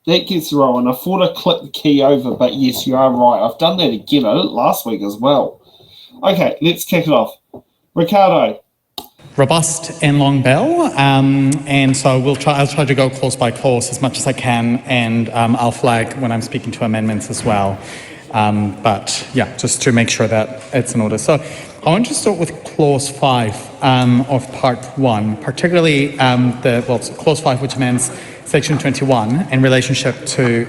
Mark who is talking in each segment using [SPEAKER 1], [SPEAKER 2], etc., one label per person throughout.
[SPEAKER 1] that gets the roll. And I thought I clicked the key over, but yes, you are right. I've done that again. I did it last week as well. Okay, let's kick it off. Ricardo.
[SPEAKER 2] Robust and long bell, and so I'll try to go clause by clause as much as I can, and I'll flag when I'm speaking to amendments as well. But yeah, just to make sure that it's in order. So I want to start with clause 5 of part 1, particularly clause 5, which amends section 21 in relationship to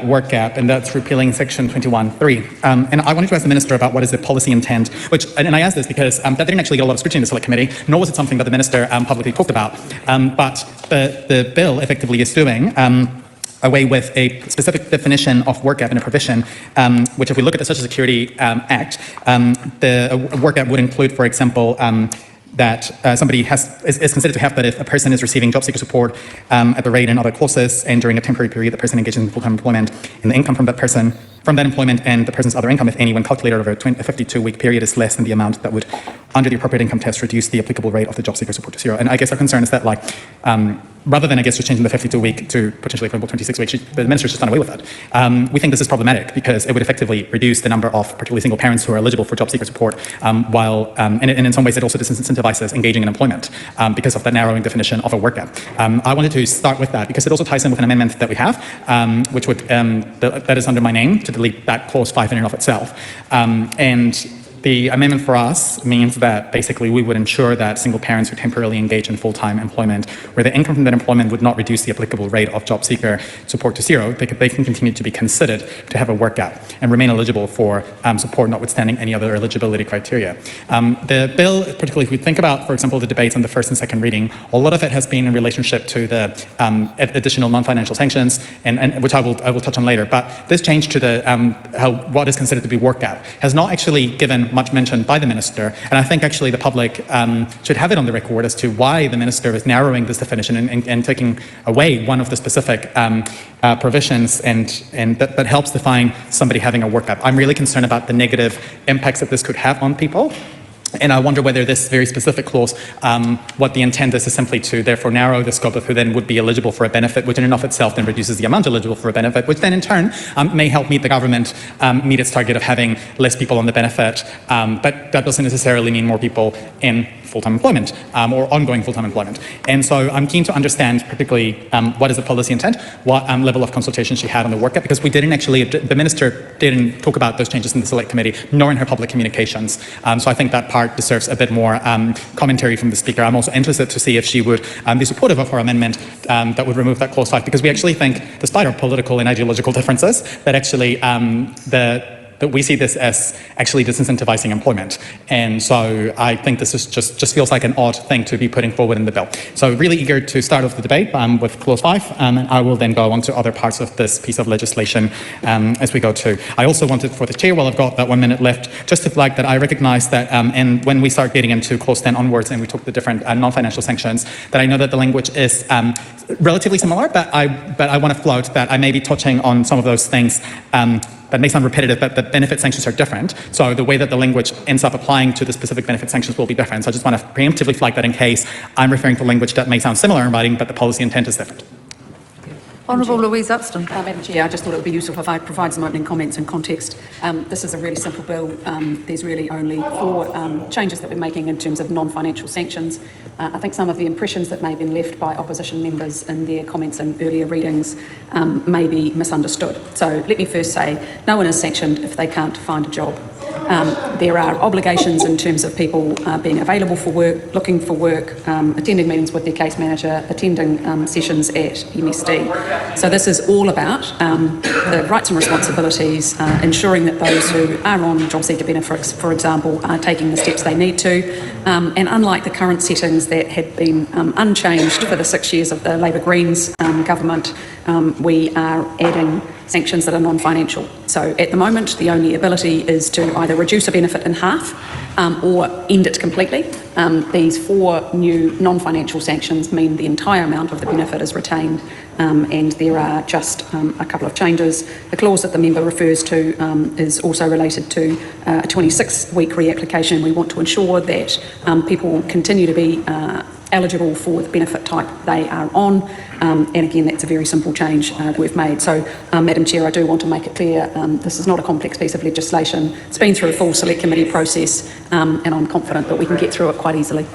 [SPEAKER 2] work gap, and that's repealing section 21.3. And I wanted to ask the Minister about what is the policy intent, and I asked this because that didn't actually get a lot of scrutiny in the Select Committee, nor was it something that the Minister publicly talked about. But the bill effectively is doing away with a specific definition of work gap in a provision, which if we look at the Social Security Act, the work gap would include, for example, that somebody is considered to have that if a person is receiving job seeker support at the rate in other clauses, and during a temporary period the person engages in full-time employment, and the income from that employment and the person's other income, if any, when calculated over a 52-week period, is less than the amount that would, under the appropriate income test, reduce the applicable rate of the job seeker support to 0. And I guess our concern is that, rather than, I guess, just changing the 52-week to potentially, for example, 26 weeks, the Minister's just done away with that. We think this is problematic because it would effectively reduce the number of particularly single parents who are eligible for job seeker support, and in some ways it also disincentivizes engaging in employment because of the narrowing definition of a work gap. I wanted to start with that because it also ties in with an amendment that we have, which would that is under my name, to delete that clause 5 in and of itself. And the amendment for us means that basically we would ensure that single parents who temporarily engage in full-time employment, where the income from that employment would not reduce the applicable rate of job seeker support to 0, they can continue to be considered to have a work gap and remain eligible for support, notwithstanding any other eligibility criteria. The bill, particularly if we think about, for example, the debates on the first and second reading, a lot of it has been in relationship to the additional non-financial sanctions, and which I will touch on later. But this change to the what is considered to be work gap has not actually given much mention by the Minister, and I think actually the public should have it on the record as to why the Minister is narrowing this definition and taking away one of the specific provisions and that helps define somebody having a work gap. I'm really concerned about the negative impacts that this could have on people. And I wonder whether this very specific clause, what the intent is simply to therefore narrow the scope of who then would be eligible for a benefit, which in and of itself then reduces the amount eligible for a benefit, which then in turn may help meet the government meet its target of having less people on the benefit. But that doesn't necessarily mean more people in full-time employment or ongoing full-time employment. And so I'm keen to understand particularly what is the policy intent, what level of consultation she had on the work gap, because we didn't actually, the Minister didn't talk about those changes in the Select Committee, nor in her public communications. So I think that part deserves a bit more commentary from the Speaker. I'm also interested to see if she would be supportive of our amendment that would remove that clause 5, because we actually think, despite our political and ideological differences, that actually that we see this as actually disincentivizing employment. And so I think this is just feels like an odd thing to be putting forward in the bill. So really eager to start off the debate with clause 5, and I will then go on to other parts of this piece of legislation as we go to. I also wanted for the Chair, while I've got that 1 minute left, just to flag that I recognise that and when we start getting into clause 10 onwards and we talk the different non-financial sanctions, that I know that the language is relatively similar, but I want to float that I may be touching on some of those things that may sound repetitive, but the benefit sanctions are different. So the way that the language ends up applying to the specific benefit sanctions will be different. So I just want to preemptively flag that in case I'm referring to language that may sound similar in writing, but the policy intent is different.
[SPEAKER 3] Honourable Louise Upston.
[SPEAKER 4] Madam Chair, I just thought it would be useful if I provide some opening comments and context. This is a really simple bill. There's really only 4 changes that we're making in terms of non-financial sanctions. I think some of the impressions that may have been left by opposition members in their comments in earlier readings may be misunderstood. So let me first say, no one is sanctioned if they can't find a job. There are obligations in terms of people being available for work, looking for work, attending meetings with their case manager, attending sessions at MSD. So this is all about the rights and responsibilities, ensuring that those who are on job seeker benefits, for example, are taking the steps they need to. And unlike the current settings that had been unchanged for the 6 years of the Labour Greens government, we are adding sanctions that are non-financial. So at the moment, the only ability is to either reduce a benefit in half or end it completely. These 4 new non-financial sanctions mean the entire amount of the benefit is retained, and there are just a couple of changes. The clause that the member refers to is also related to a 26-week reapplication. We want to ensure that people continue to be eligible for the benefit type they are on. And again, that's a very simple change we've made. So, Madam Chair, I do want to make it clear this is not a complex piece of legislation. It's been through a full select committee process, and I'm confident that we can get through it quite easily.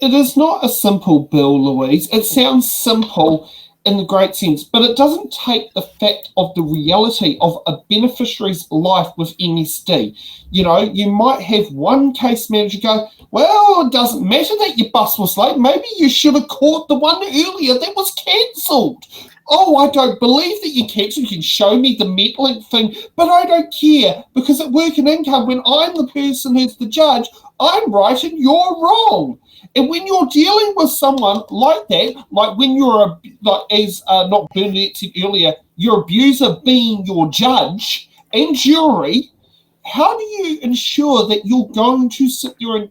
[SPEAKER 1] It is not a simple bill, Louise. It sounds simple in the great sense, but it doesn't take the fact of the reality of a beneficiary's life with MSD. You know, you might have one case manager go, well, it doesn't matter that your bus was late. Maybe you should have caught the one earlier that was cancelled. Oh, I don't believe that you cancelled. You can show me the Metlink thing, but I don't care, because at Work and Income, when I'm the person who's the judge, I'm right and you're wrong. And when you're dealing with someone like that, like when you're, not Bernadette said earlier, your abuser being your judge and jury, how do you ensure that you're going to sit there and,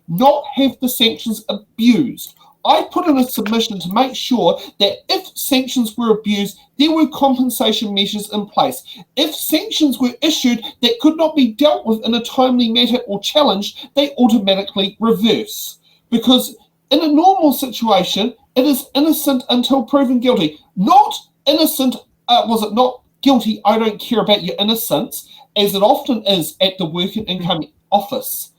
[SPEAKER 1] not have the sanctions abused? I put in a submission to make sure that if sanctions were abused, there were compensation measures in place. If sanctions were issued that could not be dealt with in a timely manner or challenged, they automatically reverse. Because in a normal situation, it is innocent until proven guilty. Not innocent, not guilty, I don't care about your innocence, as it often is at the Work and Income office.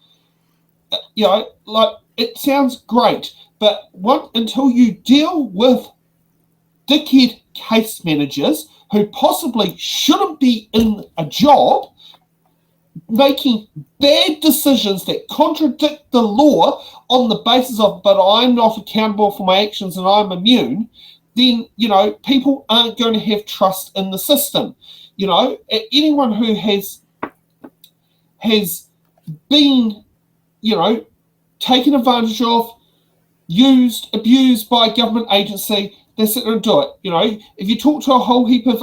[SPEAKER 1] It sounds great, but until you deal with dickhead case managers who possibly shouldn't be in a job, making bad decisions that contradict the law on the basis of, but I'm not accountable for my actions and I'm immune, then, people aren't going to have trust in the system. Anyone who has been, taken advantage of, abused by a government agency, they sit there and do it. If you talk to a whole heap of,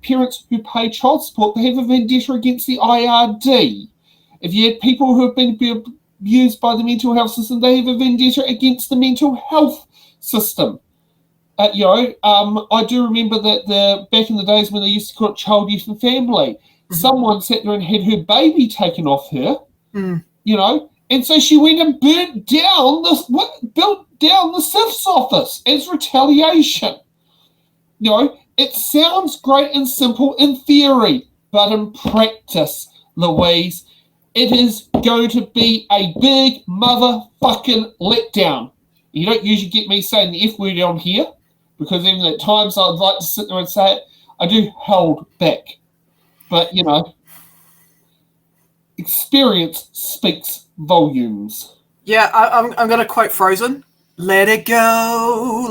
[SPEAKER 1] parents who pay child support, they have a vendetta against the IRD. If you had people who have been abused by the mental health system, they have a vendetta against the mental health system. I do remember that back in the days when they used to call it child, youth and family, someone sat there and had her baby taken off her, and so she went and built down the SIF's office as retaliation. It sounds great and simple in theory, but in practice, Louise, it is going to be a big motherfucking letdown. You don't usually get me saying the F word on here, because even at times I'd like to sit there and say it, I do hold back. But, experience speaks volumes.
[SPEAKER 5] Yeah, I'm going to quote Frozen. Let it go,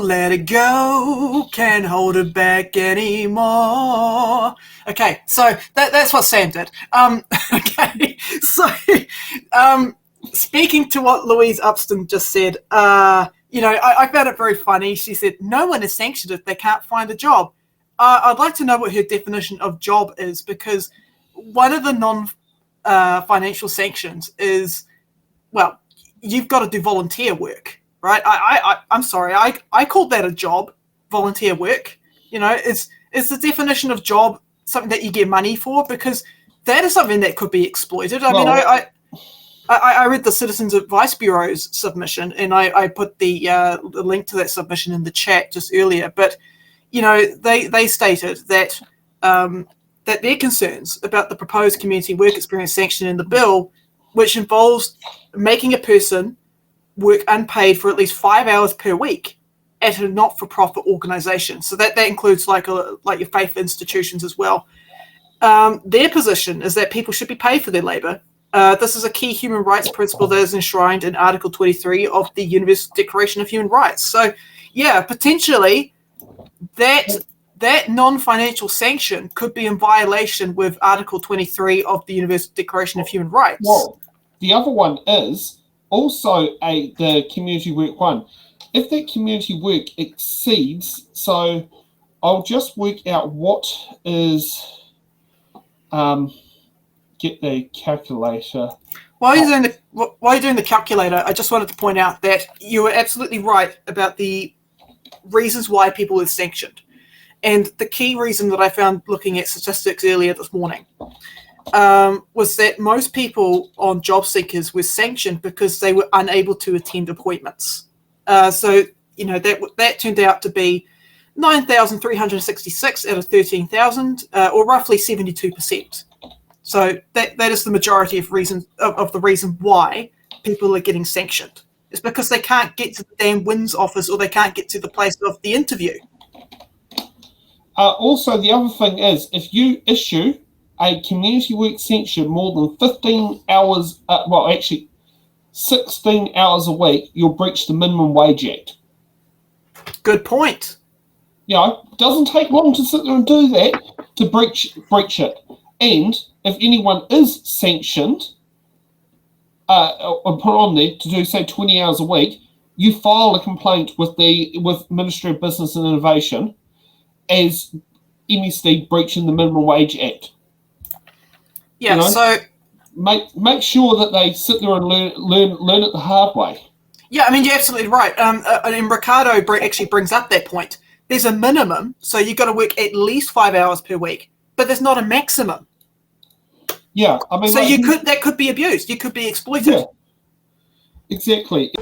[SPEAKER 5] can't hold it back anymore. Okay, so that's what Sam did. Okay, so speaking to what Louise Upston just said, I found it very funny. She said, no one is sanctioned if they can't find a job. I'd like to know what her definition of job is, because one of the non-financial sanctions is, well, you've got to do volunteer work. Right, I'm sorry. I called that a job, volunteer work. It's the definition of job something that you get money for, because that is something that could be exploited. I read the Citizens Advice Bureau's submission, and I put the link to that submission in the chat just earlier. But they stated that that their concerns about the proposed community work experience sanction in the bill, which involves making a person work unpaid for at least 5 hours per week at a not-for-profit organisation. So that includes like your faith institutions as well. Their position is that people should be paid for their labour. This is a key human rights principle that is enshrined in Article 23 of the Universal Declaration of Human Rights. So, yeah, potentially that non-financial sanction could be in violation with Article 23 of the Universal Declaration of Human Rights.
[SPEAKER 1] Well, the other one is also the community work one. If that community work exceeds, so I'll just work out what is, get the calculator.
[SPEAKER 5] While you're doing the calculator, I just wanted to point out that you were absolutely right about the reasons why people are sanctioned. And the key reason that I found looking at statistics earlier this morning, was that most people on job seekers were sanctioned because they were unable to attend appointments. So, you know, that turned out to be 9,366 out of 13,000, or roughly 72%. So that is the majority of the reason why people are getting sanctioned. It's because they can't get to the damn WINS office, or they can't get to the place of the interview.
[SPEAKER 1] Also, the other thing is, if you issue a community work sanction more than 15 hours, 16 hours a week, you'll breach the Minimum Wage Act.
[SPEAKER 5] Good point.
[SPEAKER 1] You know, it doesn't take long to sit there and do that, to breach it. And if anyone is sanctioned, or put on there to do, say, 20 hours a week, you file a complaint with Ministry of Business and Innovation as MSD breaching the Minimum Wage Act.
[SPEAKER 5] Yeah,
[SPEAKER 1] you know,
[SPEAKER 5] so
[SPEAKER 1] make sure that they sit there and learn it the hard way.
[SPEAKER 5] yeah, I mean, you're absolutely right. And Ricardo actually brings up that point. There's a minimum, so you've got to work at least 5 hours per week, but there's not a maximum.
[SPEAKER 1] Yeah, I mean,
[SPEAKER 5] so that could be abused. You could be exploited.
[SPEAKER 1] Yeah, exactly.